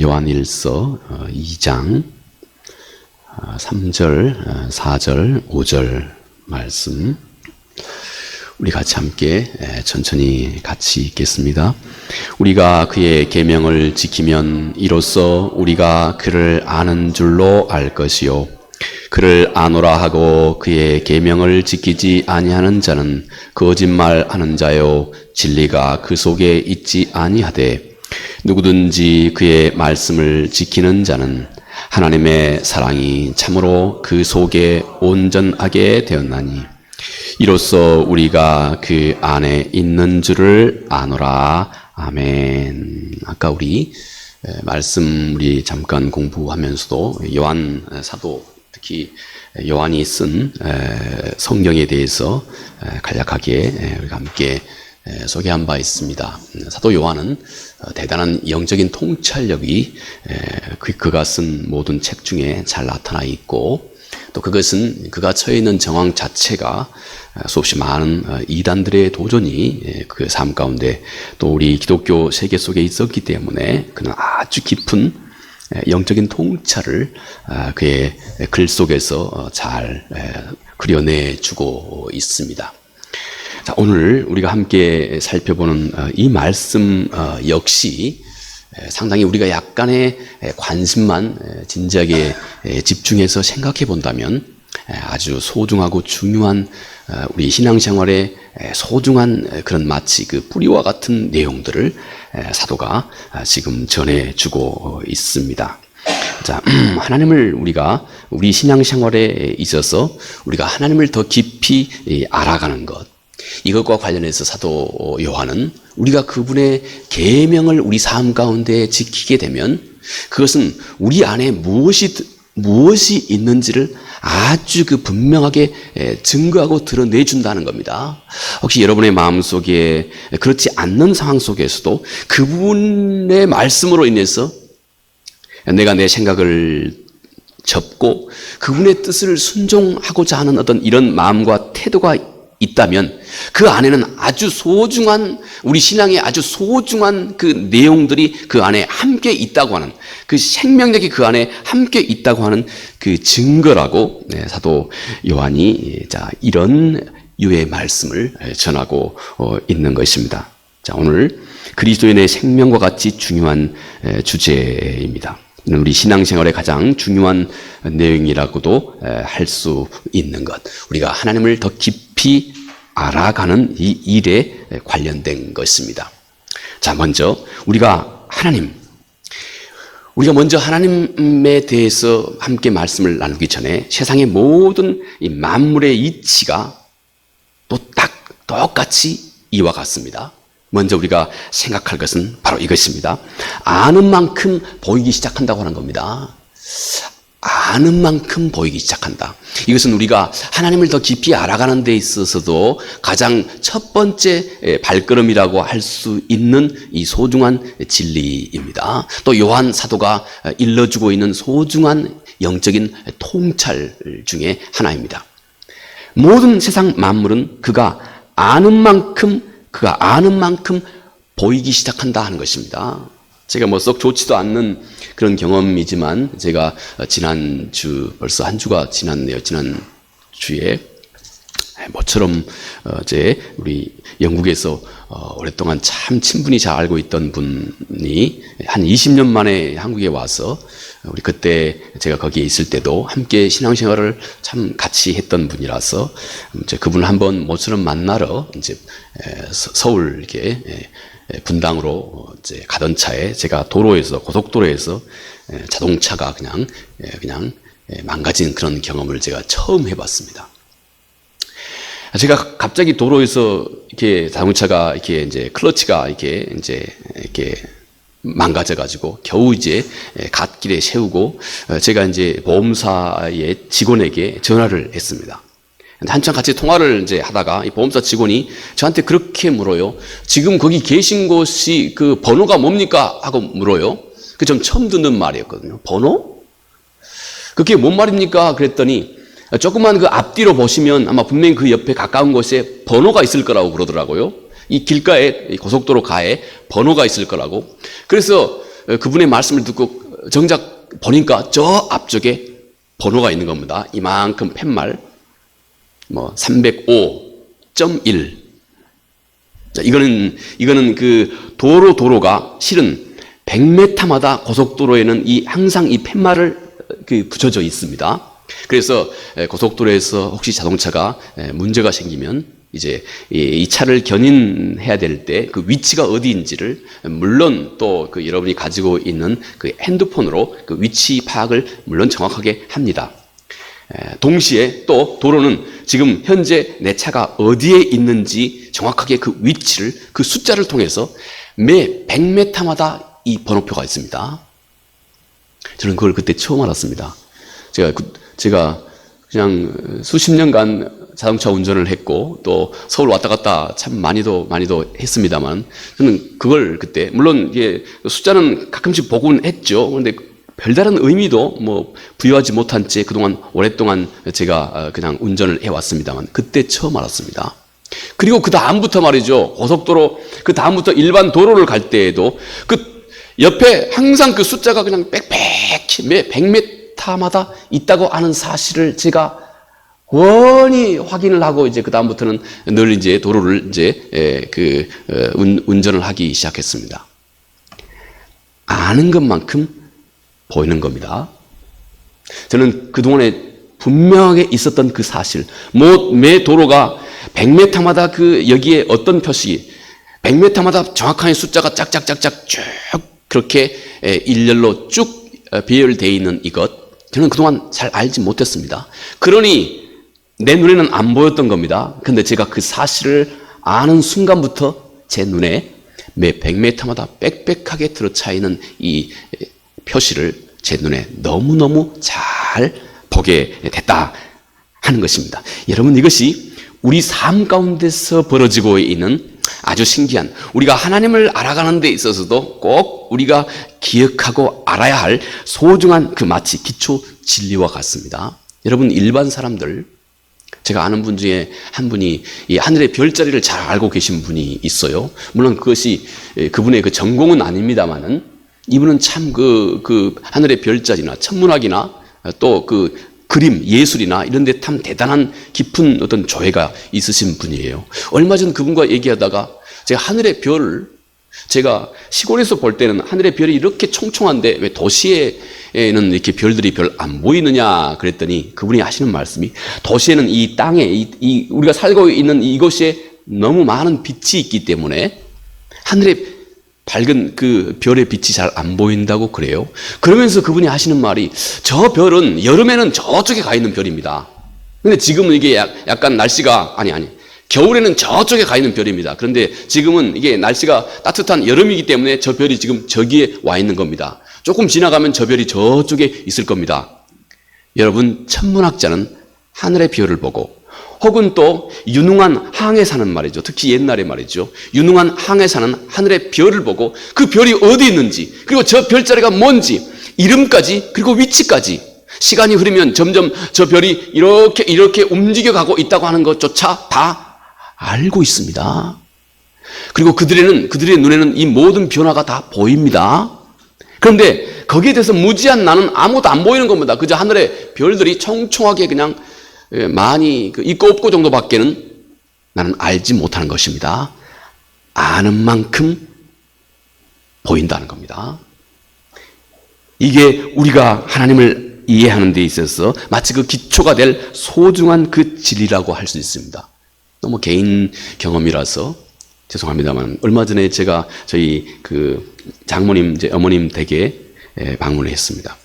요한일서 2장 3절, 4절, 5절 말씀 우리 같이 함께 천천히 같이 읽겠습니다. 우리가 그의 계명을 지키면 이로써 우리가 그를 아는 줄로 알 것이요 그를 아노라 하고 그의 계명을 지키지 아니하는 자는 거짓말하는 자요 진리가 그 속에 있지 아니하되 누구든지 그의 말씀을 지키는 자는 하나님의 사랑이 참으로 그 속에 온전하게 되었나니 이로써 우리가 그 안에 있는 줄을 아노라. 아멘. 아까 우리 말씀 우리 잠깐 공부하면서도 요한 사도 특히 요한이 쓴 성경에 대해서 간략하게 우리가 함께 소개한 바 있습니다. 사도 요한은 대단한 영적인 통찰력이 그가 쓴 모든 책 중에 잘 나타나 있고 또 그것은 그가 처해 있는 정황 자체가 수없이 많은 이단들의 도전이 그 삶 가운데 또 우리 기독교 세계 속에 있었기 때문에 그는 아주 깊은 영적인 통찰을 그의 글 속에서 잘 그려내주고 있습니다. 자, 오늘 우리가 함께 살펴보는 이 말씀 역시 상당히 우리가 약간의 관심만 진지하게 집중해서 생각해 본다면 아주 소중하고 중요한 우리 신앙생활의 소중한 그런 마치 그 뿌리와 같은 내용들을 사도가 지금 전해주고 있습니다. 자, 하나님을 우리 신앙생활에 있어서 우리가 하나님을 더 깊이 알아가는 것, 이것과 관련해서 사도 요한은 우리가 그분의 계명을 우리 삶 가운데 지키게 되면 그것은 우리 안에 무엇이 있는지를 아주 분명하게 증거하고 드러내준다는 겁니다. 혹시 여러분의 마음속에 그렇지 않는 상황 속에서도 그분의 말씀으로 인해서 내가 내 생각을 접고 그분의 뜻을 순종하고자 하는 어떤 이런 마음과 태도가 있다면 그 안에는 아주 소중한 우리 신앙의 아주 소중한 그 내용들이 그 안에 함께 있다고 하는 그 생명력이 그 안에 함께 있다고 하는 그 증거라고 사도 요한이 이런 유의 말씀을 전하고 있는 것입니다. 자, 오늘 그리스도인의 생명과 같이 중요한 주제입니다. 우리 신앙생활의 가장 중요한 내용이라고도 할 수 있는 것, 우리가 하나님을 더 깊이 알아가는 이 일에 관련된 것입니다. 자, 먼저 우리가 먼저 하나님에 대해서 함께 말씀을 나누기 전에 세상의 모든 이 만물의 이치가 또 똑같이 이와 같습니다. 먼저 우리가 생각할 것은 바로 이것입니다. 아는 만큼 보이기 시작한다고 하는 겁니다. 아는 만큼 보이기 시작한다. 이것은 우리가 하나님을 더 깊이 알아가는 데 있어서도 가장 첫 번째 발걸음이라고 할 수 있는 이 소중한 진리입니다. 또 요한 사도가 일러주고 있는 소중한 영적인 통찰 중에 하나입니다. 모든 세상 만물은 그가 아는 만큼 보이기 시작한다 하는 것입니다. 제가 썩 좋지도 않는 그런 경험이지만 제가 지난주 벌써 한 주가 지났네요. 지난주에 모처럼 우리 영국에서 오랫동안 참 친분이 잘 알고 있던 분이 한 20년 만에 한국에 와서 우리 그때 제가 거기에 있을 때도 함께 신앙생활을 참 같이 했던 분이라서 그분을 한번 모처럼 만나러 서울 이렇게 분당으로 가던 차에 제가 고속도로에서 자동차가 그냥 망가진 그런 경험을 제가 처음 해봤습니다. 제가 갑자기 도로에서 이렇게 자동차가 클러치가 이렇게 망가져가지고 겨우 갓길에 세우고 제가 보험사의 직원에게 전화를 했습니다. 한참 같이 통화를 하다가 이 보험사 직원이 저한테 그렇게 물어요. 지금 거기 계신 곳이 그 번호가 뭡니까? 하고 물어요. 그 좀 처음 듣는 말이었거든요. 번호? 그게 뭔 말입니까? 그랬더니 조금만 그 앞뒤로 보시면 아마 분명히 그 옆에 가까운 곳에 번호가 있을 거라고 그러더라고요. 이 길가에, 이 고속도로 가에 번호가 있을 거라고. 그래서 그분의 말씀을 듣고 정작 보니까 저 앞쪽에 번호가 있는 겁니다. 이만큼 팻말 305.1. 자, 이거는 그 도로가 실은 100m마다 고속도로에는 항상 이 팻말을 붙여져 있습니다. 그래서 고속도로에서 혹시 자동차가 문제가 생기면 이제 이 차를 견인해야 될 때 그 위치가 어디인지를 물론 또 그 여러분이 가지고 있는 그 핸드폰으로 그 위치 파악을 물론 정확하게 합니다. 동시에 또 도로는 지금 현재 내 차가 어디에 있는지 정확하게 그 위치를 그 숫자를 통해서 매 100m마다 이 번호표가 있습니다. 저는 그걸 그때 처음 알았습니다. 제가 그냥 수십 년간 자동차 운전을 했고 또 서울 왔다 갔다 참 많이도 했습니다만 저는 그걸 그때 물론 이게 숫자는 가끔씩 보곤 했죠. 그런데 별다른 의미도 부여하지 못한 채 그동안 오랫동안 제가 그냥 운전을 해왔습니다만 그때 처음 알았습니다. 그리고 그 다음부터 말이죠. 고속도로 그 다음부터 일반 도로를 갈 때에도 그 옆에 항상 그 숫자가 그냥 빽빽히 매 100m마다 있다고 하는 사실을 제가 원히 확인을 하고 이제 그 다음부터는 늘 이제 도로를 이제 운전을 하기 시작했습니다. 아는 것만큼 보이는 겁니다. 저는 그동안에 분명하게 있었던 그 사실, 매 도로가 100m마다 여기에 어떤 표시, 100m마다 정확한 숫자가 짝짝짝짝 쭉 그렇게 일렬로 쭉 배열되어 있는 이것, 저는 그동안 잘 알지 못했습니다. 그러니 내 눈에는 안 보였던 겁니다. 근데 제가 그 사실을 아는 순간부터 제 눈에 매 100m마다 빽빽하게 들어차 있는 이 표시를 제 눈에 너무너무 잘 보게 됐다 하는 것입니다. 여러분, 이것이 우리 삶 가운데서 벌어지고 있는 아주 신기한, 우리가 하나님을 알아가는 데 있어서도 꼭 우리가 기억하고 알아야 할 소중한 마치 기초 진리와 같습니다. 여러분, 일반 사람들, 제가 아는 분 중에 한 분이 이 하늘의 별자리를 잘 알고 계신 분이 있어요. 물론 그것이 그분의 전공은 아닙니다만은 이분은 참 하늘의 별자리나 천문학이나 또 그림, 예술이나 이런 데 참 대단한 깊은 어떤 조예가 있으신 분이에요. 얼마 전 그분과 얘기하다가 제가 하늘의 별을 제가 시골에서 볼 때는 하늘의 별이 이렇게 총총한데 왜 도시에는 이렇게 별들이 별 안 보이느냐 그랬더니 그분이 하시는 말씀이 도시에는 이 땅에 우리가 살고 있는 이곳에 너무 많은 빛이 있기 때문에 하늘의 밝은 그 별의 빛이 잘 안 보인다고 그래요. 그러면서 그분이 하시는 말이 저 별은 여름에는 저쪽에 가 있는 별입니다. 근데 지금은 이게 약간 날씨가 겨울에는 저쪽에 가 있는 별입니다. 그런데 지금은 이게 날씨가 따뜻한 여름이기 때문에 저 별이 지금 저기에 와 있는 겁니다. 조금 지나가면 저 별이 저쪽에 있을 겁니다. 여러분, 천문학자는 하늘의 별을 보고 혹은 또 유능한 항해사는 말이죠. 특히 옛날에 말이죠. 유능한 항해사는 하늘의 별을 보고 그 별이 어디 있는지 그리고 저 별자리가 뭔지 이름까지 그리고 위치까지 시간이 흐르면 점점 저 별이 이렇게 움직여가고 있다고 하는 것조차 다 알고 있습니다. 그리고 그들의 눈에는 이 모든 변화가 다 보입니다. 그런데 거기에 대해서 무지한 나는 아무것도 안 보이는 겁니다. 그저 하늘의 별들이 총총하게 그냥 많이 있고 없고 정도밖에는 나는 알지 못하는 것입니다. 아는 만큼 보인다는 겁니다. 이게 우리가 하나님을 이해하는 데 있어서 마치 그 기초가 될 소중한 그 진리라고 할 수 있습니다. 너무 개인 경험이라서 죄송합니다만 얼마 전에 제가 저희 장모님, 어머님 댁에 방문을 했습니다.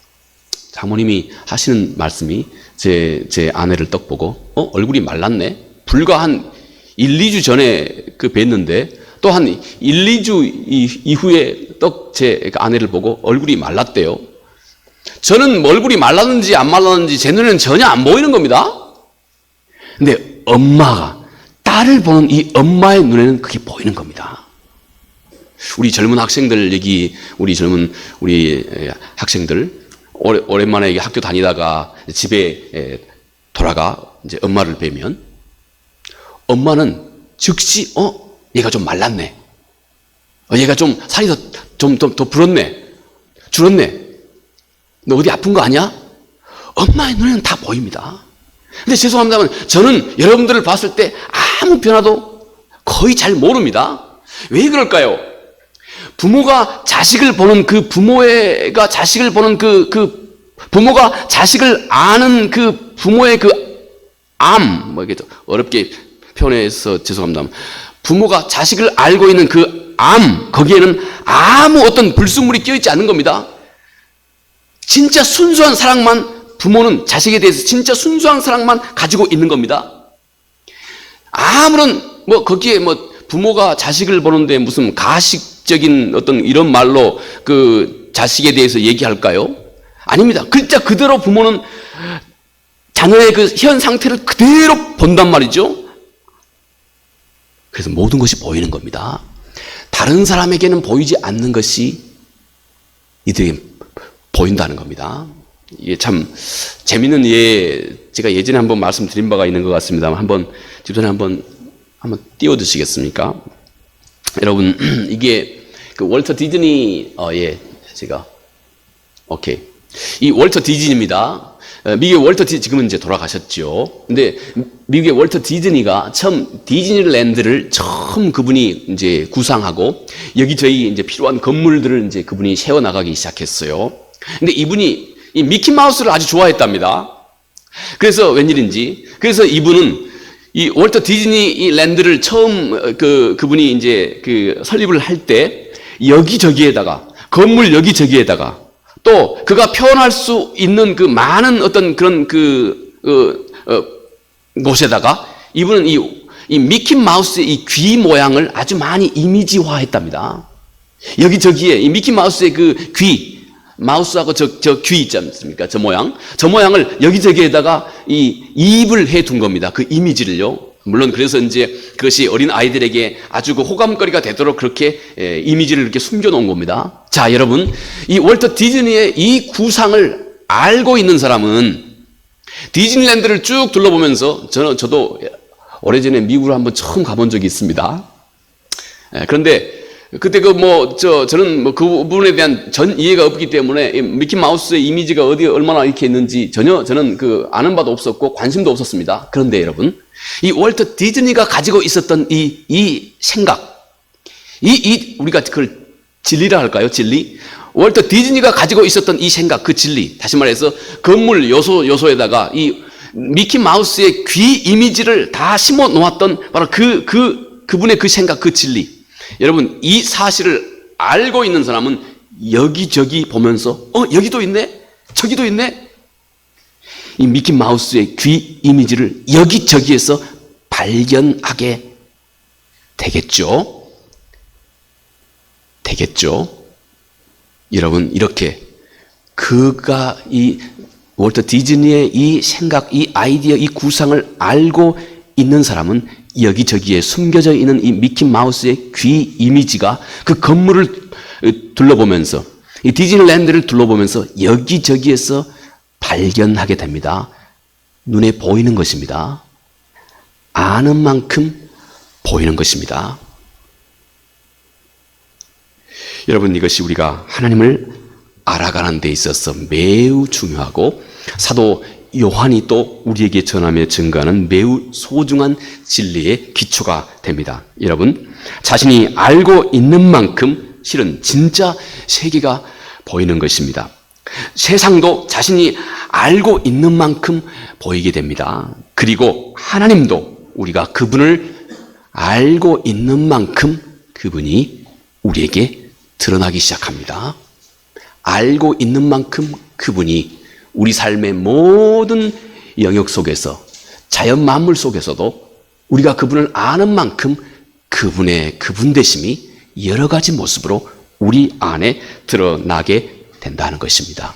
장모님이 하시는 말씀이 제 아내를 딱 보고 얼굴이 말랐네? 불과 한 1, 2주 전에 뵀는데 또 한 1, 2주 이후에 딱 제 아내를 보고 얼굴이 말랐대요. 저는 얼굴이 말랐는지 안 말랐는지 제 눈에는 전혀 안 보이는 겁니다. 근데 엄마가 딸을 보는 이 엄마의 눈에는 그게 보이는 겁니다. 우리 젊은 학생들 우리 학생들 오랜만에 학교 다니다가 집에 돌아가 이제 엄마를 뵈면 엄마는 즉시 얘가 좀 말랐네. 얘가 좀 살이 더 불었네. 줄었네. 너 어디 아픈 거 아니야? 엄마의 눈에는 다 보입니다. 근데 죄송합니다만 저는 여러분들을 봤을 때 아무 변화도 거의 잘 모릅니다. 왜 그럴까요? 부모가 자식을 보는 그 부모가 자식을 보는 그 부모가 자식을 아는 그 부모의 뭐 이게 어렵게 표현해서 죄송합니다. 부모가 자식을 알고 있는 그 거기에는 아무 어떤 불순물이 껴있지 않는 겁니다. 진짜 순수한 사랑만 부모는 자식에 대해서 진짜 순수한 사랑만 가지고 있는 겁니다. 아무런 거기에 부모가 자식을 보는데 무슨 가식적인 어떤 이런 말로 그 자식에 대해서 얘기할까요? 아닙니다. 글자 그대로 부모는 자녀의 그 현 상태를 그대로 본단 말이죠. 그래서 모든 것이 보이는 겁니다. 다른 사람에게는 보이지 않는 것이 이들에게 보인다는 겁니다. 이게 참 재밌는 제가 예전에 한번 말씀드린 바가 있는 것 같습니다. 한번 집사님 한번 띄워주시겠습니까? 여러분 이게 그 월터 디즈니 오케이. 이 월터 디즈니입니다. 미국의 월터 디즈니 지금은 이제 돌아가셨죠. 근데 미국의 월터 디즈니가 처음 디즈니랜드를 처음 그분이 이제 구상하고 여기저기 이제 필요한 건물들을 이제 그분이 세워 나가기 시작했어요. 근데 이분이 이 미키 마우스를 아주 좋아했답니다. 그래서 웬일인지 그래서 이분은 이 월터 디즈니 랜드를 처음 그분이 이제 설립을 할 때 여기저기에다가 건물 여기저기에다가 또 그가 표현할 수 있는 그 많은 어떤 그런 곳에다가 이분은 이 미키 마우스의 이 귀 모양을 아주 많이 이미지화했답니다. 여기저기에 이 미키 마우스의 그 귀, 마우스하고 저 귀 있지 않습니까? 저 모양을 여기저기에다가 이 입을 해 둔 겁니다. 그 이미지를요. 물론 그래서 이제 그것이 어린 아이들에게 아주 그 호감거리가 되도록 그렇게 이미지를 이렇게 숨겨 놓은 겁니다. 자, 여러분, 이 월터 디즈니의 이 구상을 알고 있는 사람은 디즈니랜드를 쭉 둘러보면서 저도 오래전에 미국을 한번 처음 가본 적이 있습니다. 그런데 그때 저는 그 부분에 대한 전 이해가 없기 때문에 미키 마우스의 이미지가 어디에 얼마나 이렇게 있는지 전혀 저는 아는 바도 없었고 관심도 없었습니다. 그런데 여러분, 이 월터 디즈니가 가지고 있었던 이 생각, 우리가 그걸 진리라 할까요? 진리? 월터 디즈니가 가지고 있었던 이 생각, 그 진리, 다시 말해서 건물 요소에다가 이 미키 마우스의 귀 이미지를 다 심어 놓았던 바로 그분의 그 생각, 그 진리. 여러분, 이 사실을 알고 있는 사람은 여기저기 보면서 여기도 있네? 저기도 있네? 이 미키 마우스의 귀 이미지를 여기저기에서 발견하게 되겠죠? 여러분, 이렇게 그가 이 월터 디즈니의 이 생각, 이 아이디어, 이 구상을 알고 있는 사람은 여기저기에 숨겨져 있는 이 미키 마우스의 귀 이미지가 그 건물을 둘러보면서 이 디즈니랜드를 둘러보면서 여기저기에서 발견하게 됩니다. 눈에 보이는 것입니다. 아는 만큼 보이는 것입니다. 여러분, 이것이 우리가 하나님을 알아가는 데 있어서 매우 중요하고 사도 요한이 또 우리에게 전하며 증거하는 매우 소중한 진리의 기초가 됩니다. 여러분, 자신이 알고 있는 만큼 실은 진짜 세계가 보이는 것입니다. 세상도 자신이 알고 있는 만큼 보이게 됩니다. 그리고 하나님도 우리가 그분을 알고 있는 만큼 그분이 우리에게 드러나기 시작합니다. 알고 있는 만큼 그분이 우리 삶의 모든 영역 속에서 자연 만물 속에서도 우리가 그분을 아는 만큼 그분의 그분되심이 여러 가지 모습으로 우리 안에 드러나게 된다는 것입니다.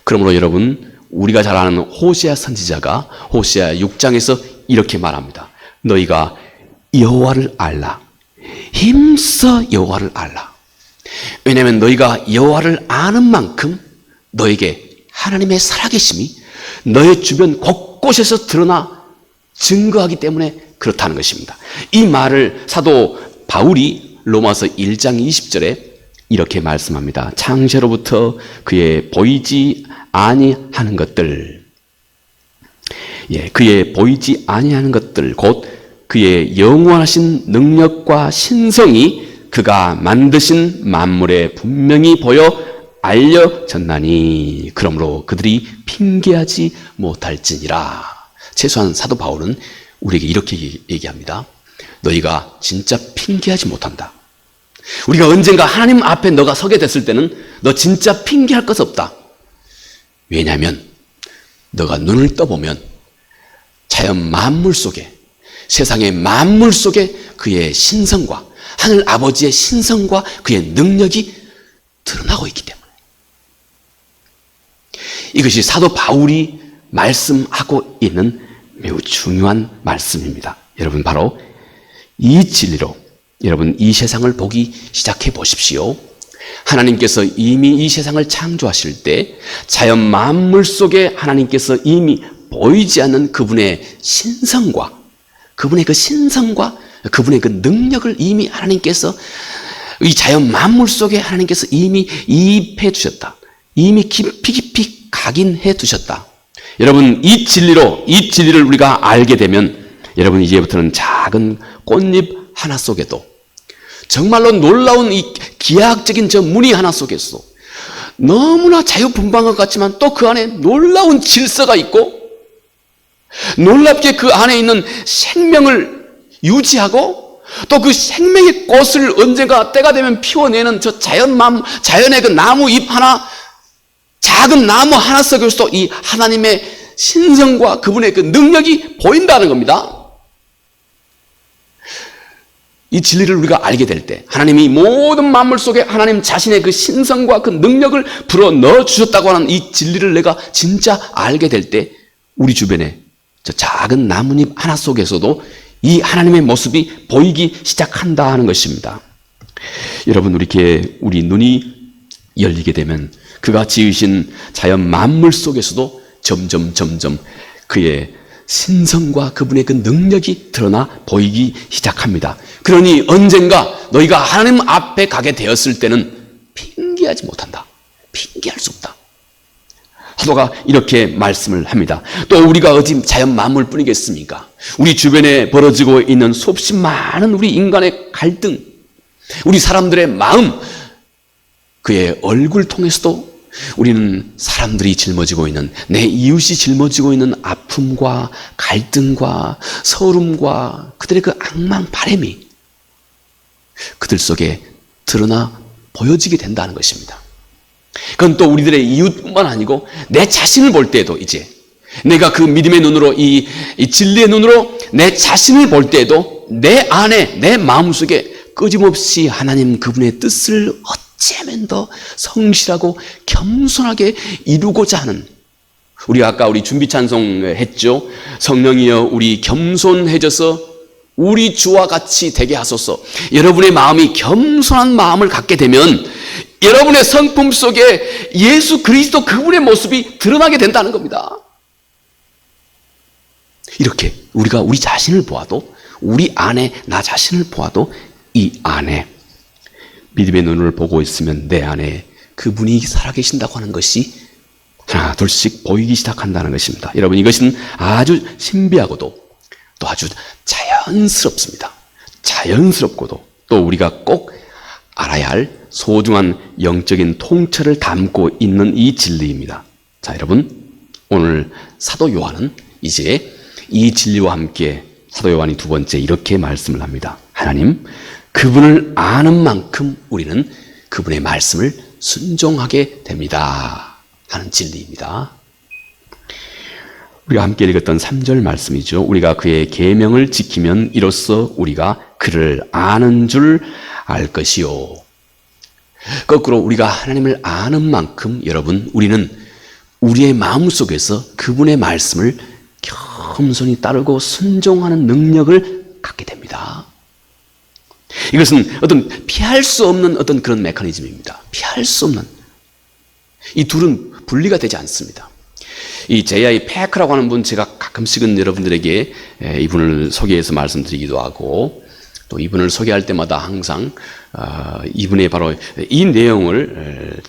그러므로 여러분, 우리가 잘 아는 호세아 선지자가 호세아 6장에서 이렇게 말합니다. 너희가 여호와를 알라. 힘써 여호와를 알라. 왜냐하면 너희가 여호와를 아는 만큼 너에게 하나님의 살아계심이 너의 주변 곳곳에서 드러나 증거하기 때문에 그렇다는 것입니다. 이 말을 사도 바울이 로마서 1장 20절에 이렇게 말씀합니다. 창세로부터 그의 보이지 아니하는 것들, 그의 보이지 아니하는 것들, 곧 그의 영원하신 능력과 신성이 그가 만드신 만물에 분명히 보여 알려졌나니 그러므로 그들이 핑계하지 못할지니라. 최소한 사도 바울은 우리에게 이렇게 얘기합니다. 너희가 진짜 핑계하지 못한다. 우리가 언젠가 하나님 앞에 너가 서게 됐을 때는 너 진짜 핑계할 것 없다. 왜냐하면 너가 눈을 떠보면 자연 만물 속에, 세상의 만물 속에 그의 신성과 하늘 아버지의 신성과 그의 능력이 드러나고 있기 때문에, 이것이 사도 바울이 말씀하고 있는 매우 중요한 말씀입니다. 여러분, 바로 이 진리로 여러분 이 세상을 보기 시작해 보십시오. 하나님께서 이미 이 세상을 창조하실 때 자연 만물 속에 하나님께서 이미 보이지 않는 그분의 신성과 그분의 그 능력을 이미 하나님께서 이 자연 만물 속에 하나님께서 이미 이입해 두셨다. 이미 깊이 각인해 두셨다. 여러분, 이 진리를 우리가 알게 되면 여러분 이제부터는 작은 꽃잎 하나 속에도 정말로 놀라운 이 기하학적인 저 무늬 하나 속에서 너무나 자유분방한 것 같지만 또 그 안에 놀라운 질서가 있고 놀랍게 그 안에 있는 생명을 유지하고 또 그 생명의 꽃을 언젠가 때가 되면 피워내는 저 자연의 그 나무 잎 하나, 작은 나무 하나 속에서도 이 하나님의 신성과 그분의 그 능력이 보인다는 겁니다. 이 진리를 우리가 알게 될 때, 하나님이 모든 만물 속에 하나님 자신의 그 신성과 그 능력을 불어 넣어 주셨다고 하는 이 진리를 내가 진짜 알게 될 때, 우리 주변에 저 작은 나뭇잎 하나 속에서도 이 하나님의 모습이 보이기 시작한다 하는 것입니다. 여러분, 우리 눈이 열리게 되면 그가 지으신 자연 만물 속에서도 점점 그의 신성과 그분의 그 능력이 드러나 보이기 시작합니다. 그러니 언젠가 너희가 하나님 앞에 가게 되었을 때는 핑계하지 못한다. 핑계할 수 없다. 사도가 이렇게 말씀을 합니다. 또 우리가 어찌 자연 만물뿐이겠습니까? 우리 주변에 벌어지고 있는 수없이 많은 우리 인간의 갈등, 우리 사람들의 마음, 그의 얼굴 통해서도 우리는 사람들이 짊어지고 있는, 내 이웃이 짊어지고 있는 아픔과 갈등과 서름과 그들의 그 악망 바람이 그들 속에 드러나 보여지게 된다는 것입니다. 그건 또 우리들의 이웃뿐만 아니고 내 자신을 볼 때에도, 이제 내가 그 믿음의 눈으로 이 진리의 눈으로 내 자신을 볼 때에도 내 안에, 내 마음속에 끊임없이 하나님 그분의 뜻을 어찌하면 더 성실하고 겸손하게 이루고자 하는, 우리가 아까 우리 준비 찬송 했죠. 성령이여 우리 겸손해져서 우리 주와 같이 되게 하소서. 여러분의 마음이 겸손한 마음을 갖게 되면 여러분의 성품 속에 예수 그리스도 그분의 모습이 드러나게 된다는 겁니다. 이렇게 우리가 우리 자신을 보아도, 우리 안에 나 자신을 보아도 이 안에 믿음의 눈을 보고 있으면 내 안에 그분이 살아계신다고 하는 것이 하나 둘씩 보이기 시작한다는 것입니다. 여러분, 이것은 아주 신비하고도 또 아주 자연스럽습니다. 자연스럽고도 또 우리가 꼭 알아야 할 소중한 영적인 통찰을 담고 있는 이 진리입니다. 자, 여러분, 오늘 사도 요한은 이제 이 진리와 함께 사도 요한이 두 번째 이렇게 말씀을 합니다. 하나님, 그분을 아는 만큼 우리는 그분의 말씀을 순종하게 됩니다 하는 진리입니다. 우리가 함께 읽었던 3절 말씀이죠. 우리가 그의 계명을 지키면 이로써 우리가 그를 아는 줄 알 것이요. 거꾸로 우리가 하나님을 아는 만큼 여러분, 우리는 우리의 마음속에서 그분의 말씀을 겸손히 따르고 순종하는 능력을 갖게 됩니다. 이것은 어떤 피할 수 없는 어떤 그런 메커니즘입니다. 피할 수 없는. 이 둘은 분리가 되지 않습니다. 이 J.I. 패커라고 하는 분, 제가 가끔씩은 여러분들에게 이분을 소개해서 말씀드리기도 하고, 또 이분을 소개할 때마다 항상 이분의 바로 이 내용을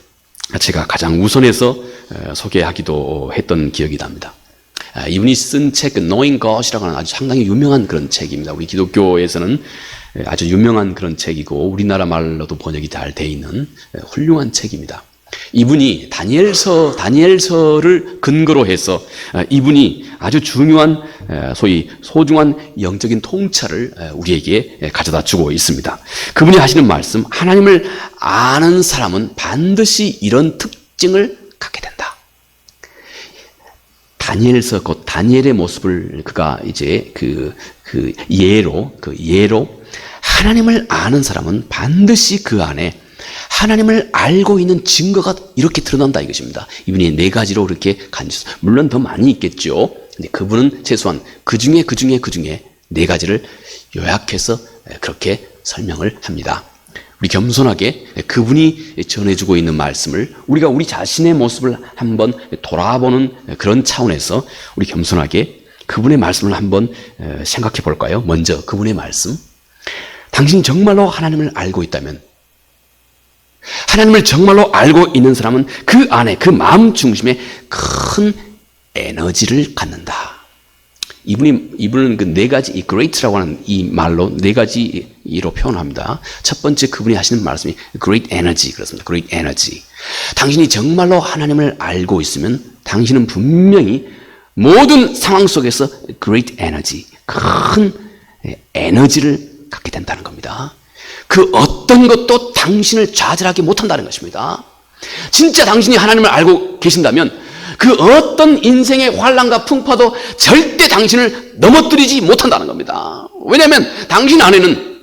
제가 가장 우선해서 소개하기도 했던 기억이 납니다. 이분이 쓴 책 Knowing God이라고 하는 아주 상당히 유명한 그런 책입니다. 우리 기독교에서는 아주 유명한 그런 책이고 우리나라 말로도 번역이 잘 돼 있는 훌륭한 책입니다. 이분이 다니엘서를 근거로 해서 이분이 아주 중요한 소위 소중한 영적인 통찰을 우리에게 가져다 주고 있습니다. 그분이 하시는 말씀, 하나님을 아는 사람은 반드시 이런 특징을 갖게 된다. 다니엘서 곧 다니엘의 모습을 그가 이제 그 예로 하나님을 아는 사람은 반드시 그 안에 하나님을 알고 있는 증거가 이렇게 드러난다 이것입니다. 이분이 4가지로 그렇게 간주해서 물론 더 많이 있겠죠. 근데 그분은 최소한 그 중에 4가지를 요약해서 그렇게 설명을 합니다. 우리 겸손하게 그분이 전해주고 있는 말씀을 우리가 우리 자신의 모습을 한번 돌아보는 그런 차원에서 우리 겸손하게 그분의 말씀을 한번 생각해 볼까요? 먼저 그분의 말씀. 당신이 정말로 하나님을 알고 있다면, 하나님을 정말로 알고 있는 사람은 그 안에, 그 마음 중심에 큰 에너지를 갖는다. 이분은 그 4가지, 이 great라고 하는 이 말로 4가지로 표현합니다. 첫 번째 그분이 하시는 말씀이 great energy, 그렇습니다. great energy. 당신이 정말로 하나님을 알고 있으면 당신은 분명히 모든 상황 속에서 great energy, 큰 에너지를 갖게 된다는 겁니다. 그 어떤 것도 당신을 좌절하게 못한다는 것입니다. 진짜 당신이 하나님을 알고 계신다면 그 어떤 인생의 환난과 풍파도 절대 당신을 넘어뜨리지 못한다는 겁니다. 왜냐하면 당신 안에는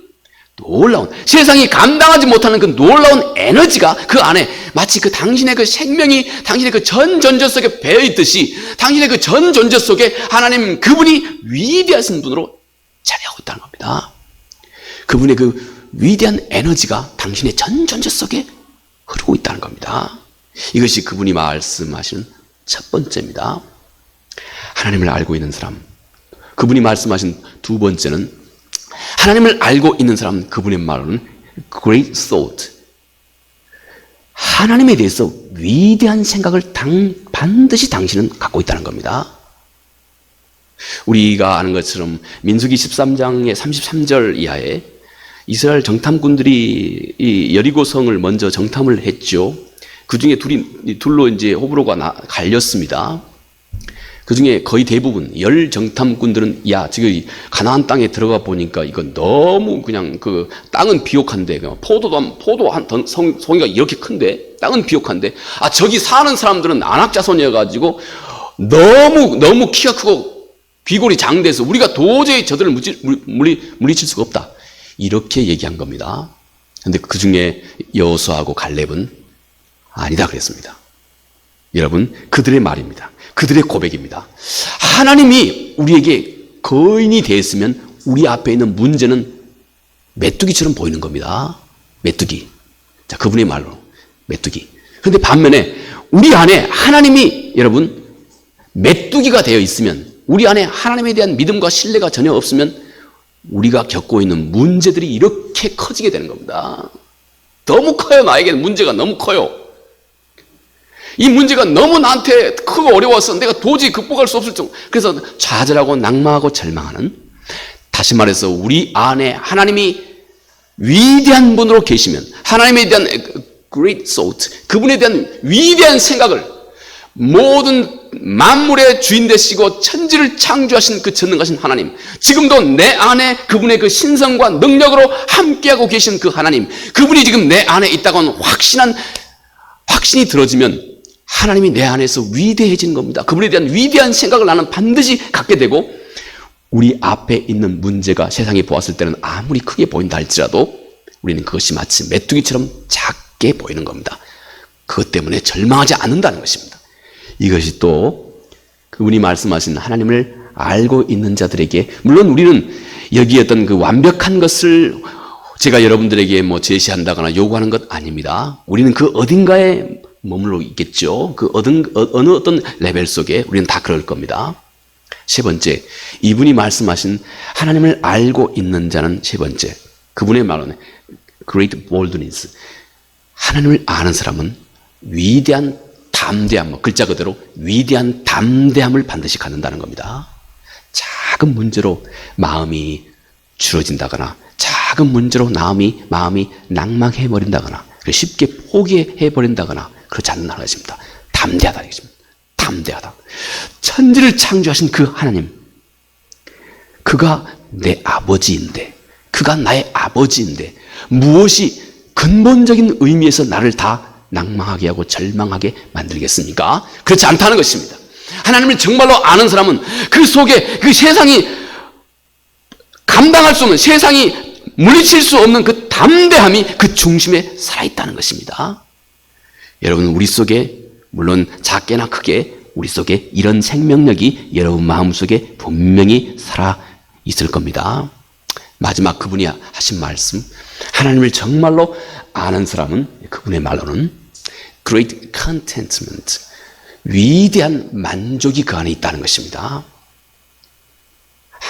놀라운, 세상이 감당하지 못하는 그 놀라운 에너지가 그 안에 마치 그 당신의 그 생명이 당신의 그 전 존재 속에 배어 있듯이 당신의 그 전 존재 속에 하나님 그분이 위대하신 분으로 자리하고 있다는 겁니다. 그분의 그 위대한 에너지가 당신의 전 존재 속에 흐르고 있다는 겁니다. 이것이 그분이 말씀하시는 첫 번째입니다. 하나님을 알고 있는 사람. 그분이 말씀하신 두 번째는 하나님을 알고 있는 사람, 그분의 말로는 great thought. 하나님에 대해서 위대한 생각을 반드시 당신은 갖고 있다는 겁니다. 우리가 아는 것처럼 민수기 13장의 33절 이하에 이스라엘 정탐꾼들이 이 여리고성을 먼저 정탐을 했죠. 그 중에 둘로 이제 호불호가 갈렸습니다. 그 중에 거의 대부분 정탐꾼들은 저기 가나안 땅에 들어가 보니까 이건 너무 그냥 그 땅은 비옥한데 포도 한 송이가 이렇게 큰데 땅은 비옥한데 저기 사는 사람들은 안악자손이어가지고 너무 키가 크고 귀골이 장대해서 우리가 도저히 저들을 물리칠 수가 없다. 이렇게 얘기한 겁니다. 그런데 그 중에 여호수아하고 갈렙은 아니다 그랬습니다. 여러분, 그들의 말입니다. 그들의 고백입니다. 하나님이 우리에게 거인이 되었으면 우리 앞에 있는 문제는 메뚜기처럼 보이는 겁니다. 메뚜기. 자, 그분의 말로 메뚜기. 그런데 반면에 우리 안에 하나님이 여러분 메뚜기가 되어 있으면, 우리 안에 하나님에 대한 믿음과 신뢰가 전혀 없으면 우리가 겪고 있는 문제들이 이렇게 커지게 되는 겁니다. 너무 커요. 나에게는 문제가 너무 커요. 이 문제가 너무 나한테 크고 어려워서 내가 도저히 극복할 수 없을 정도. 그래서 좌절하고 낙망하고 절망하는, 다시 말해서 우리 안에 하나님이 위대한 분으로 계시면, 하나님에 대한 great thought, 그분에 대한 위대한 생각을, 모든 만물의 주인 되시고 천지를 창조하신 그 전능하신 하나님, 지금도 내 안에 그분의 그 신성과 능력으로 함께하고 계신 그 하나님, 그분이 지금 내 안에 있다고 하는 확신이 들어지면 하나님이 내 안에서 위대해지는 겁니다. 그분에 대한 위대한 생각을 나는 반드시 갖게 되고, 우리 앞에 있는 문제가 세상에 보았을 때는 아무리 크게 보인다 할지라도 우리는 그것이 마치 메뚜기처럼 작게 보이는 겁니다. 그것 때문에 절망하지 않는다는 것입니다. 이것이 또 그분이 말씀하신 하나님을 알고 있는 자들에게, 물론 우리는 여기에 어떤 그 완벽한 것을 제가 여러분들에게 제시한다거나 요구하는 것 아닙니다. 우리는 그 어딘가에 머물러 있겠죠. 그 어느 어떤 레벨 속에 우리는 다 그럴 겁니다. 세 번째, 이분이 말씀하신 하나님을 알고 있는 자는 세 번째, 그분의 말로는 great boldness, 하나님을 아는 사람은 위대한 담대함, 글자 그대로 위대한 담대함을 반드시 갖는다는 겁니다. 작은 문제로 마음이 줄어진다거나 작은 문제로 마음이 낭망해버린다거나 쉽게 포기해버린다거나 그렇지 않는다는 것입니다. 담대하다는 것입니다. 담대하다. 천지를 창조하신 그 하나님, 그가 내 아버지인데, 그가 나의 아버지인데 무엇이 근본적인 의미에서 나를 다 낭망하게 하고 절망하게 만들겠습니까? 그렇지 않다는 것입니다. 하나님을 정말로 아는 사람은 그 속에 그 세상이 감당할 수 없는, 세상이 물리칠 수 없는 그 담대함이 그 중심에 살아있다는 것입니다. 여러분, 우리 속에 물론 작게나 크게 우리 속에 이런 생명력이 여러분 마음속에 분명히 살아있을 겁니다. 마지막 그분이 하신 말씀, 하나님을 정말로 아는 사람은 그분의 말로는 great contentment, 위대한 만족이 그 안에 있다는 것입니다.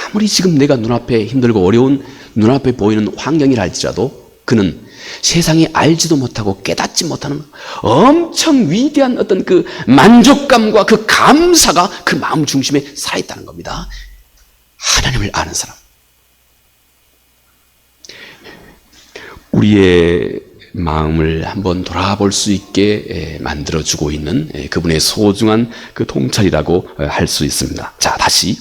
아무리 지금 내가 눈앞에 힘들고 어려운 눈앞에 보이는 환경이라 할지라도 그는 세상에 알지도 못하고 깨닫지 못하는 엄청 위대한 어떤 그 만족감과 그 감사가 그 마음 중심에 살아있다는 겁니다. 하나님을 아는 사람. 우리의 마음을 한번 돌아볼 수 있게 만들어주고 있는 그분의 소중한 그 통찰이라고 할 수 있습니다. 자, 다시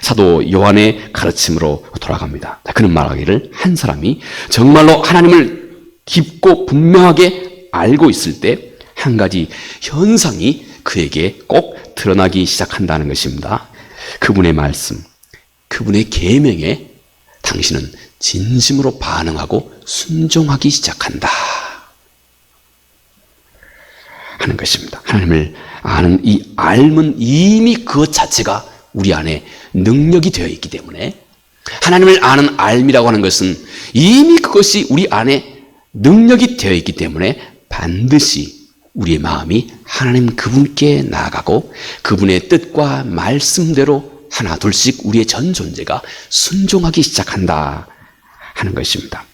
사도 요한의 가르침으로 돌아갑니다. 그는 말하기를 한 사람이 정말로 하나님을 깊고 분명하게 알고 있을 때 한 가지 현상이 그에게 꼭 드러나기 시작한다는 것입니다. 그분의 말씀, 그분의 계명에 당신은 진심으로 반응하고 순종하기 시작한다 하는 것입니다. 하나님을 아는 이 알면 이미 그것 자체가 우리 안에 능력이 되어 있기 때문에, 하나님을 아는 알미라고 하는 것은 이미 그것이 우리 안에 능력이 되어 있기 때문에 반드시 우리의 마음이 하나님 그분께 나아가고 그분의 뜻과 말씀대로 하나 둘씩 우리의 전 존재가 순종하기 시작한다 하는 것입니다.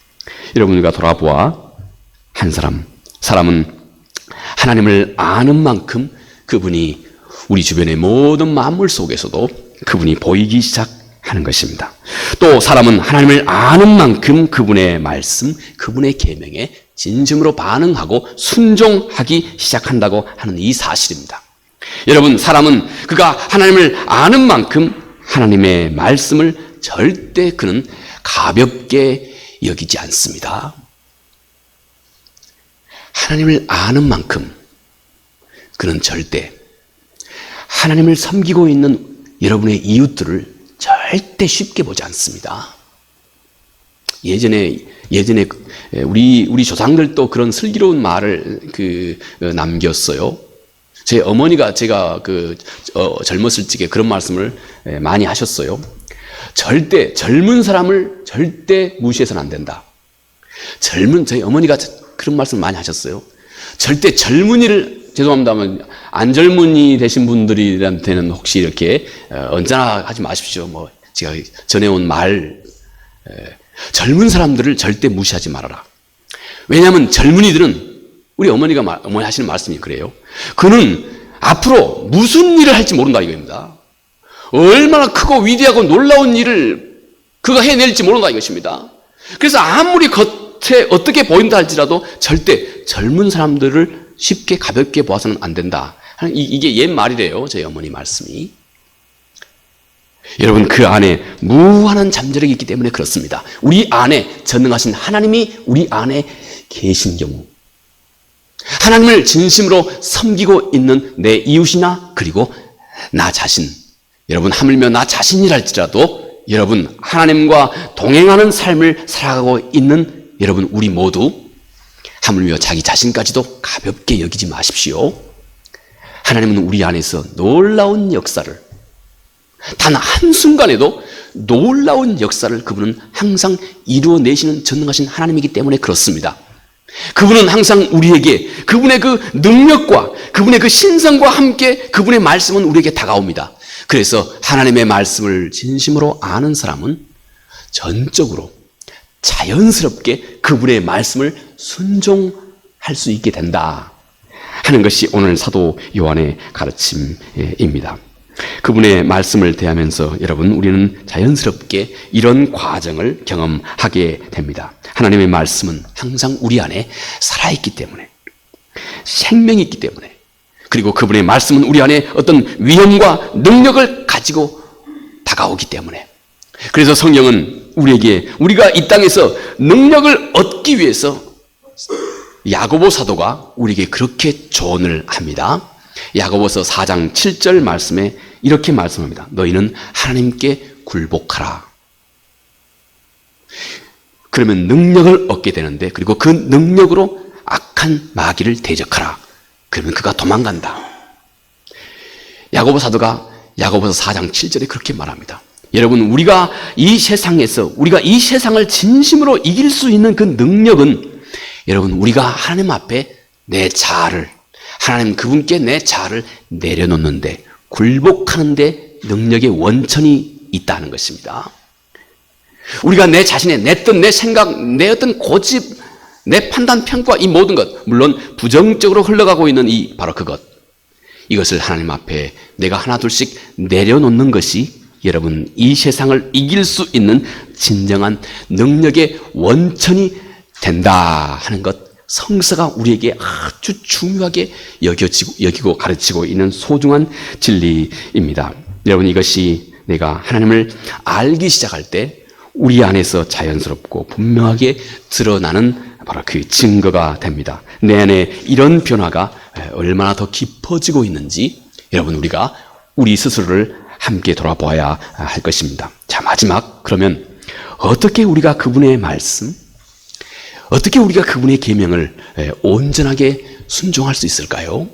여러분과 돌아보아 한 사람은 하나님을 아는 만큼 그분이 우리 주변의 모든 만물 속에서도 그분이 보이기 시작하는 것입니다. 또 사람은 하나님을 아는 만큼 그분의 말씀, 그분의 계명에 진심으로 반응하고 순종하기 시작한다고 하는 이 사실입니다. 여러분, 사람은 그가 하나님을 아는 만큼 하나님의 말씀을 절대 그는 가볍게 여기지 않습니다. 하나님을 아는 만큼 그는 절대 하나님을 섬기고 있는 여러분의 이웃들을 절대 쉽게 보지 않습니다. 예전에 우리 조상들도 그런 슬기로운 말을 남겼어요. 제 어머니가 제가 젊었을 적에 그런 말씀을 많이 하셨어요. 절대 젊은 사람을 절대 무시해서는 안 된다. 저희 어머니가 그런 말씀 많이 하셨어요. 절대 젊은이를, 죄송합니다만 안 젊은이 되신 분들한테는 혹시 이렇게 언짢아 하지 마십시오. 뭐 제가 전해온 말, 젊은 사람들을 절대 무시하지 말아라. 왜냐하면 젊은이들은, 우리 어머니 하시는 말씀이 그래요. 그는 앞으로 무슨 일을 할지 모른다 이겁니다. 얼마나 크고 위대하고 놀라운 일을 그가 해낼지 모른다 이것입니다. 그래서 아무리 겉에 어떻게 보인다 할지라도 절대 젊은 사람들을 쉽게 가볍게 보아서는 안 된다. 이게 옛 말이래요. 저희 어머니 말씀이. 여러분, 그 안에 무한한 잠재력이 있기 때문에 그렇습니다. 우리 안에 전능하신 하나님이 우리 안에 계신 경우, 하나님을 진심으로 섬기고 있는 내 이웃이나 그리고 나 자신, 여러분 하물며 나 자신이랄지라도 여러분 하나님과 동행하는 삶을 살아가고 있는 여러분 우리 모두 하물며 자기 자신까지도 가볍게 여기지 마십시오. 하나님은 우리 안에서 놀라운 역사를, 단 한순간에도 놀라운 역사를 그분은 항상 이루어내시는 전능하신 하나님이기 때문에 그렇습니다. 그분은 항상 우리에게 그분의 그 능력과 그분의 그 신성과 함께 그분의 말씀은 우리에게 다가옵니다. 그래서 하나님의 말씀을 진심으로 아는 사람은 전적으로 자연스럽게 그분의 말씀을 순종할 수 있게 된다 하는 것이 오늘 사도 요한의 가르침입니다. 그분의 말씀을 대하면서 여러분, 우리는 자연스럽게 이런 과정을 경험하게 됩니다. 하나님의 말씀은 항상 우리 안에 살아있기 때문에, 생명이 있기 때문에, 그리고 그분의 말씀은 우리 안에 어떤 위엄과 능력을 가지고 다가오기 때문에, 그래서 성경은 우리에게, 우리가 이 땅에서 능력을 얻기 위해서 야고보 사도가 우리에게 그렇게 조언을 합니다. 야고보서 4장 7절 말씀에 이렇게 말씀합니다. 너희는 하나님께 굴복하라. 그러면 능력을 얻게 되는데, 그리고 그 능력으로 악한 마귀를 대적하라. 그러면 그가 도망간다. 야고보 사도가 야고보서 4장 7절에 그렇게 말합니다. 여러분, 우리가 이 세상에서, 우리가 이 세상을 진심으로 이길 수 있는 그 능력은, 여러분, 우리가 하나님 앞에 내 자아를, 하나님 그분께 내 자아를 내려놓는데, 굴복하는데 능력의 원천이 있다는 것입니다. 우리가 내 자신의 내 뜻, 내 생각, 내 어떤 고집, 내 판단, 평가, 이 모든 것, 물론 부정적으로 흘러가고 있는 바로 그것, 이것을 하나님 앞에 내가 하나 둘씩 내려놓는 것이 여러분, 이 세상을 이길 수 있는 진정한 능력의 원천이 된다 하는 것, 성서가 우리에게 아주 중요하게 여기고 가르치고 있는 소중한 진리입니다. 여러분, 이것이 내가 하나님을 알기 시작할 때 우리 안에서 자연스럽고 분명하게 드러나는 바로 그 증거가 됩니다. 내 안에 이런 변화가 얼마나 더 깊어지고 있는지 여러분, 우리가 우리 스스로를 함께 돌아보아야 할 것입니다. 자, 마지막, 그러면 어떻게 우리가 그분의 말씀, 어떻게 우리가 그분의 계명을 온전하게 순종할 수 있을까요?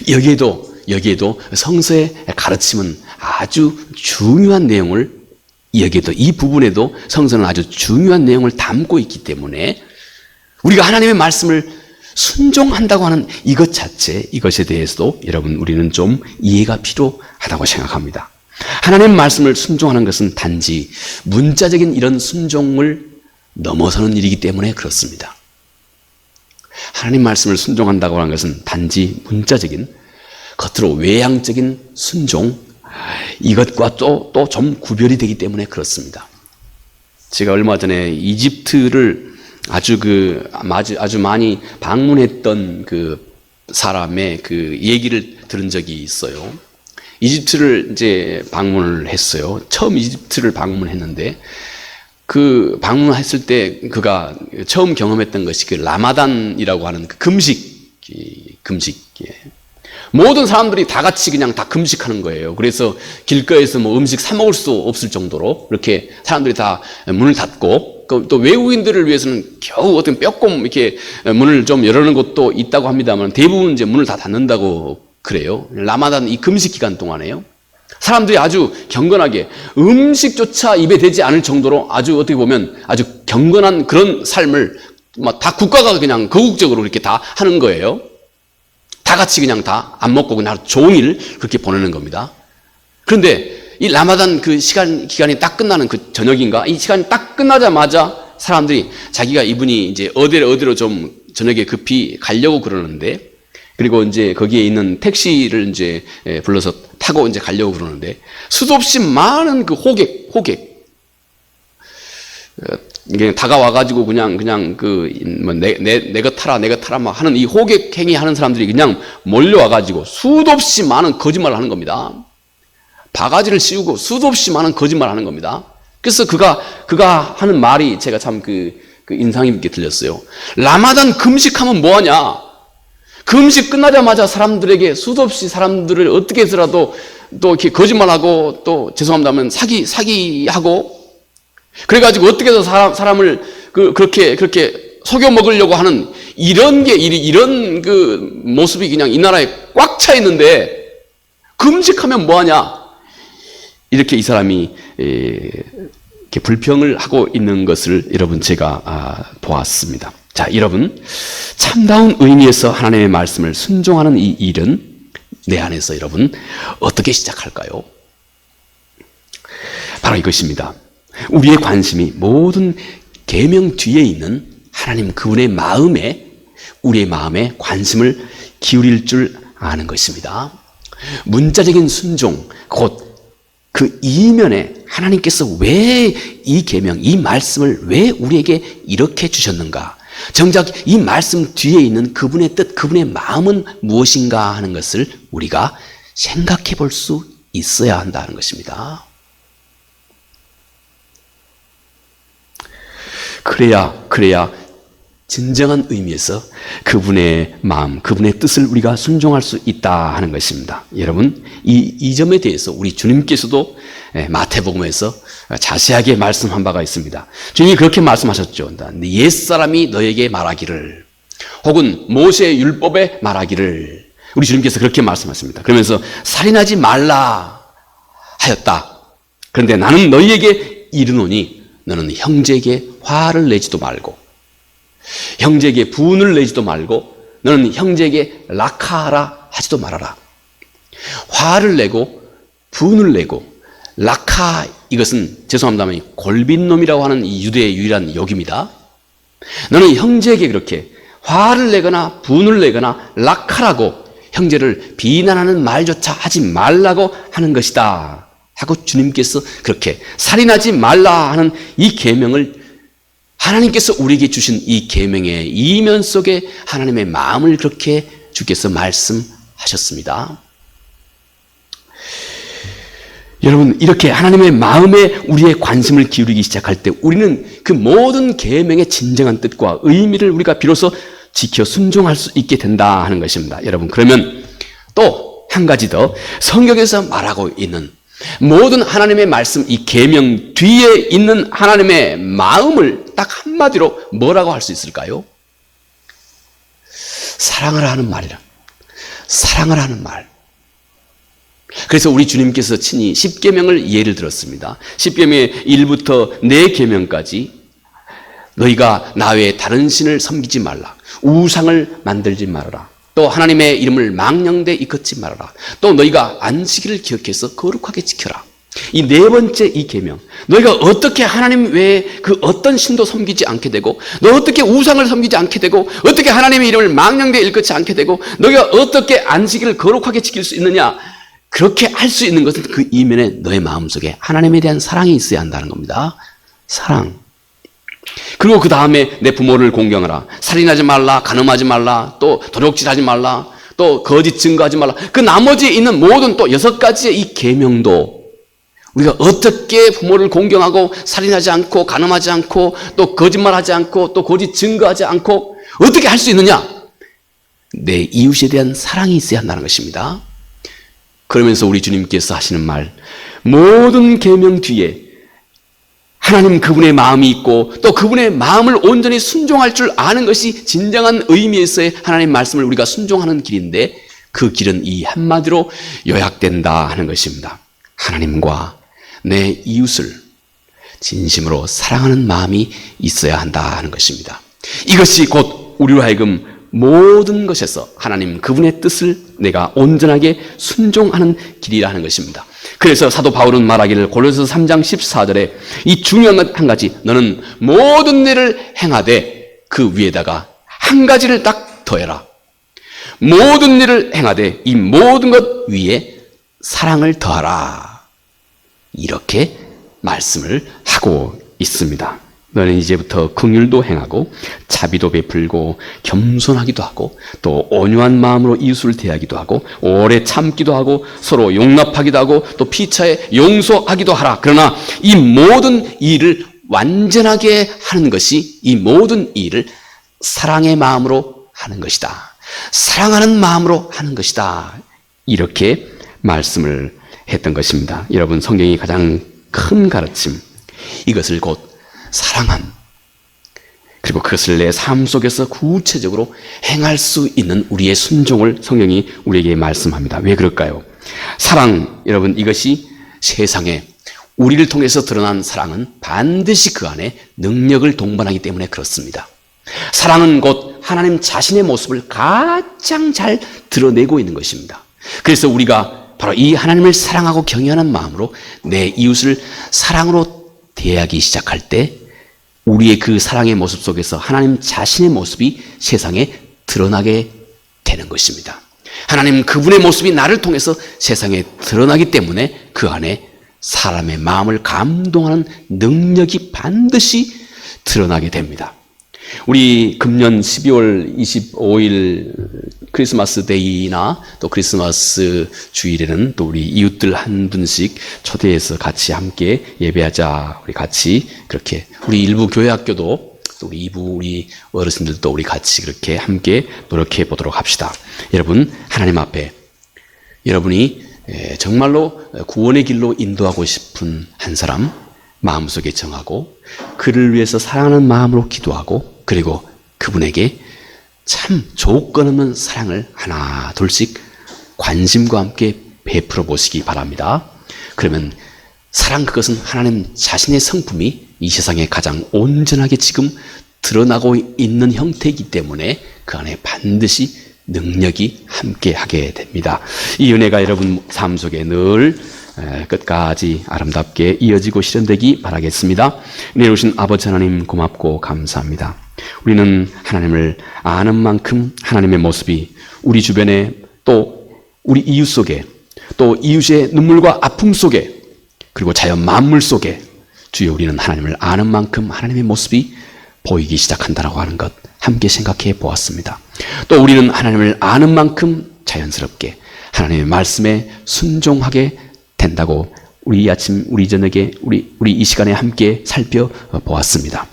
여기에도 성서의 가르침은 아주 중요한 내용을, 여기에도 이 부분에도 성서는 아주 중요한 내용을 담고 있기 때문에 우리가 하나님의 말씀을 순종한다고 하는 이것 자체, 이것에 대해서도 여러분, 우리는 좀 이해가 필요하다고 생각합니다. 하나님의 말씀을 순종하는 것은 단지 문자적인 이런 순종을 넘어서는 일이기 때문에 그렇습니다. 하나님 말씀을 순종한다고 하는 것은 단지 문자적인, 겉으로 외향적인 순종, 이것과 또 좀 구별이 되기 때문에 그렇습니다. 제가 얼마 전에 이집트를 아주 많이 방문했던 그 사람의 그 얘기를 들은 적이 있어요. 이집트를 이제 방문을 했어요. 처음 이집트를 방문했는데, 그 방문했을 때 그가 처음 경험했던 것이 그 라마단이라고 하는 그 금식. 모든 사람들이 다 같이 그냥 다 금식하는 거예요. 그래서 길거리에서 뭐 음식 사 먹을 수 없을 정도로 그렇게 사람들이 다 문을 닫고, 또 외국인들을 위해서는 겨우 어떤 빼꼼 이렇게 문을 좀 열어놓은 곳도 있다고 합니다만 대부분 이제 문을 다 닫는다고 그래요. 라마단 이 금식 기간 동안에요. 사람들이 아주 경건하게 음식조차 입에 대지 않을 정도로 아주 어떻게 보면 아주 경건한 그런 삶을 다 국가가 그냥 거국적으로 이렇게 다 하는 거예요. 다 같이 그냥 다 안 먹고 그냥 종일 그렇게 보내는 겁니다. 그런데 이 라마단 그 기간이 딱 끝나는 그 저녁인가? 이 시간이 딱 끝나자마자 사람들이 자기가 이분이 이제 어디로 좀 저녁에 급히 가려고 그러는데, 그리고 이제 거기에 있는 택시를 이제 불러서 타고 이제 가려고 그러는데, 수도 없이 많은 그 호객, 이게 다가와가지고 그냥 내가 타라 막 하는 이 호객 행위 하는 사람들이 그냥 몰려와가지고 수도 없이 많은 거짓말을 하는 겁니다. 바가지를 씌우고 수도 없이 많은 거짓말을 하는 겁니다. 그래서 그가 하는 말이 제가 참 그 인상 깊게 들렸어요. 라마단 금식하면 뭐하냐? 금식 끝나자마자 사람들에게 수도 없이 사람들을 어떻게 해서라도 또 이렇게 거짓말하고, 또 죄송합니다만 사기하고, 그래가지고 어떻게 해서 사람을 그렇게 속여 먹으려고 하는 이런 그 모습이 그냥 이 나라에 꽉 차 있는데 금식하면 뭐하냐? 이렇게 이 사람이 이렇게 불평을 하고 있는 것을 여러분 제가 보았습니다. 자, 여러분, 참다운 의미에서 하나님의 말씀을 순종하는 이 일은 내 안에서 여러분 어떻게 시작할까요? 바로 이것입니다. 우리의 관심이 모든 계명 뒤에 있는 하나님 그분의 마음에, 우리의 마음에 관심을 기울일 줄 아는 것입니다. 문자적인 순종, 곧 그 이면에 하나님께서 왜 이 계명, 이 말씀을 왜 우리에게 이렇게 주셨는가? 정작 이 말씀 뒤에 있는 그분의 뜻, 그분의 마음은 무엇인가 하는 것을 우리가 생각해 볼 수 있어야 한다는 것입니다. 그래야 진정한 의미에서 그분의 마음, 그분의 뜻을 우리가 순종할 수 있다 하는 것입니다. 여러분, 이 점에 대해서 우리 주님께서도 마태복음에서 자세하게 말씀한 바가 있습니다. 주님이 그렇게 말씀하셨죠. 옛사람이 너에게 말하기를, 혹은 모세의 율법에 말하기를, 우리 주님께서 그렇게 말씀하십니다. 그러면서 살인하지 말라 하였다. 그런데 나는 너희에게 이르노니 너는 형제에게 화를 내지도 말고, 형제에게 분을 내지도 말고, 너는 형제에게 락하하라 하지도 말아라. 화를 내고 분을 내고, 락하, 이것은 죄송합니다만 골빈놈이라고 하는 이 유대의 유일한 욕입니다. 너는 형제에게 그렇게 화를 내거나 분을 내거나 락하라고 형제를 비난하는 말조차 하지 말라고 하는 것이다 하고 주님께서 그렇게 살인하지 말라 하는 이 계명을, 하나님께서 우리에게 주신 이 계명의 이면 속에 하나님의 마음을 그렇게 주께서 말씀하셨습니다. 여러분, 이렇게 하나님의 마음에 우리의 관심을 기울이기 시작할 때 우리는 그 모든 계명의 진정한 뜻과 의미를 우리가 비로소 지켜 순종할 수 있게 된다 하는 것입니다. 여러분, 그러면 또 한 가지 더, 성경에서 말하고 있는 모든 하나님의 말씀, 이 계명 뒤에 있는 하나님의 마음을 딱 한마디로 뭐라고 할 수 있을까요? 사랑을 하는 말이라. 사랑을 하는 말. 그래서 우리 주님께서 친히 10계명을 예를 들었습니다. 10계명의 1부터 4계명까지 너희가 나 외에 다른 신을 섬기지 말라. 우상을 만들지 말아라. 또 하나님의 이름을 망령되이 일컫지 말아라. 또 너희가 안식일을 기억해서 거룩하게 지켜라. 이 4번째 이 계명, 너희가 어떻게 하나님 외에 그 어떤 신도 섬기지 않게 되고, 너 어떻게 우상을 섬기지 않게 되고, 어떻게 하나님의 이름을 망령되이 일컫지 않게 되고, 너희가 어떻게 안식일을 거룩하게 지킬 수 있느냐, 그렇게 할 수 있는 것은 그 이면에 너의 마음속에 하나님에 대한 사랑이 있어야 한다는 겁니다. 사랑. 그리고 그 다음에 내 부모를 공경하라. 살인하지 말라. 간음하지 말라. 또 도둑질하지 말라. 또 거짓 증거하지 말라. 그 나머지 있는 모든 또 6가지의 이 계명도 우리가 어떻게 부모를 공경하고 살인하지 않고 간음하지 않고 또 거짓말하지 않고 또 거짓 증거하지 않고 어떻게 할 수 있느냐? 내 이웃에 대한 사랑이 있어야 한다는 것입니다. 그러면서 우리 주님께서 하시는 말, 모든 계명 뒤에 하나님 그분의 마음이 있고 또 그분의 마음을 온전히 순종할 줄 아는 것이 진정한 의미에서의 하나님 말씀을 우리가 순종하는 길인데, 그 길은 이 한마디로 요약된다 하는 것입니다. 하나님과 내 이웃을 진심으로 사랑하는 마음이 있어야 한다 하는 것입니다. 이것이 곧 우리로 하여금 모든 것에서 하나님 그분의 뜻을 내가 온전하게 순종하는 길이라는 것입니다. 그래서 사도 바울은 말하기를 고린도서 3장 14절에 이 중요한 한 가지, 너는 모든 일을 행하되 그 위에다가 한 가지를 딱 더해라. 모든 일을 행하되 이 모든 것 위에 사랑을 더하라. 이렇게 말씀을 하고 있습니다. 너는 이제부터 긍휼도 행하고 자비도 베풀고 겸손하기도 하고 또 온유한 마음으로 이웃을 대하기도 하고 오래 참기도 하고 서로 용납하기도 하고 또 피차에 용서하기도 하라. 그러나 이 모든 일을 완전하게 하는 것이, 이 모든 일을 사랑의 마음으로 하는 것이다. 사랑하는 마음으로 하는 것이다. 이렇게 말씀을 했던 것입니다. 여러분, 성경이 가장 큰 가르침, 이것을 곧 사랑함, 그리고 그것을 내 삶 속에서 구체적으로 행할 수 있는 우리의 순종을 성경이 우리에게 말씀합니다. 왜 그럴까요? 사랑, 여러분, 이것이 세상에 우리를 통해서 드러난 사랑은 반드시 그 안에 능력을 동반하기 때문에 그렇습니다. 사랑은 곧 하나님 자신의 모습을 가장 잘 드러내고 있는 것입니다. 그래서 우리가 바로 이 하나님을 사랑하고 경외하는 마음으로 내 이웃을 사랑으로 대하기 시작할 때 우리의 그 사랑의 모습 속에서 하나님 자신의 모습이 세상에 드러나게 되는 것입니다. 하나님 그분의 모습이 나를 통해서 세상에 드러나기 때문에 그 안에 사람의 마음을 감동하는 능력이 반드시 드러나게 됩니다. 우리 금년 12월 25일 크리스마스 데이나 또 크리스마스 주일에는 또 우리 이웃들 한 분씩 초대해서 같이 함께 예배하자. 우리 같이 그렇게 우리 일부 교회 학교도 또 우리 이부 우리 어르신들도 우리 같이 그렇게 함께 노력해 보도록 합시다. 여러분 하나님 앞에 여러분이 정말로 구원의 길로 인도하고 싶은 한 사람 마음속에 정하고 그를 위해서 사랑하는 마음으로 기도하고 그리고 그분에게 참 조건 없는 사랑을 하나 둘씩 관심과 함께 베풀어 보시기 바랍니다. 그러면 사랑 그것은 하나님 자신의 성품이 이 세상에 가장 온전하게 지금 드러나고 있는 형태이기 때문에 그 안에 반드시 능력이 함께하게 됩니다. 이 은혜가 여러분 삶 속에 늘 끝까지 아름답게 이어지고 실현되기 바라겠습니다. 은혜 오신 아버지 하나님 고맙고 감사합니다. 우리는 하나님을 아는 만큼 하나님의 모습이 우리 주변에 또 우리 이웃 속에 또 이웃의 눈물과 아픔 속에 그리고 자연 만물 속에 주여 우리는 하나님을 아는 만큼 하나님의 모습이 보이기 시작한다라고 하는 것 함께 생각해 보았습니다. 또 우리는 하나님을 아는 만큼 자연스럽게 하나님의 말씀에 순종하게 된다고 우리 아침, 우리 저녁에, 우리 이 시간에 함께 살펴보았습니다.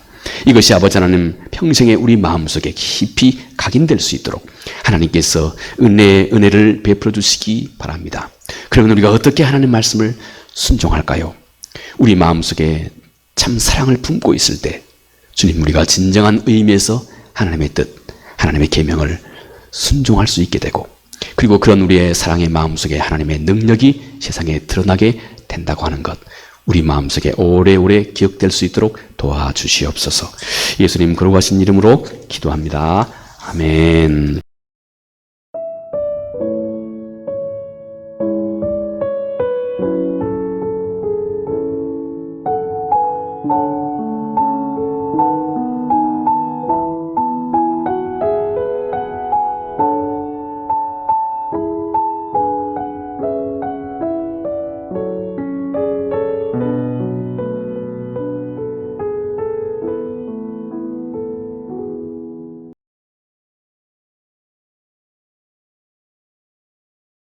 이것이 아버지 하나님 평생에 우리 마음속에 깊이 각인될 수 있도록 하나님께서 은혜를 베풀어 주시기 바랍니다. 그러면 우리가 어떻게 하나님 말씀을 순종할까요? 우리 마음속에 참 사랑을 품고 있을 때 주님 우리가 진정한 의미에서 하나님의 뜻, 하나님의 계명을 순종할 수 있게 되고 그리고 그런 우리의 사랑의 마음속에 하나님의 능력이 세상에 드러나게 된다고 하는 것 우리 마음속에 오래오래 기억될 수 있도록 도와주시옵소서. 예수님 거룩하신 이름으로 기도합니다. 아멘.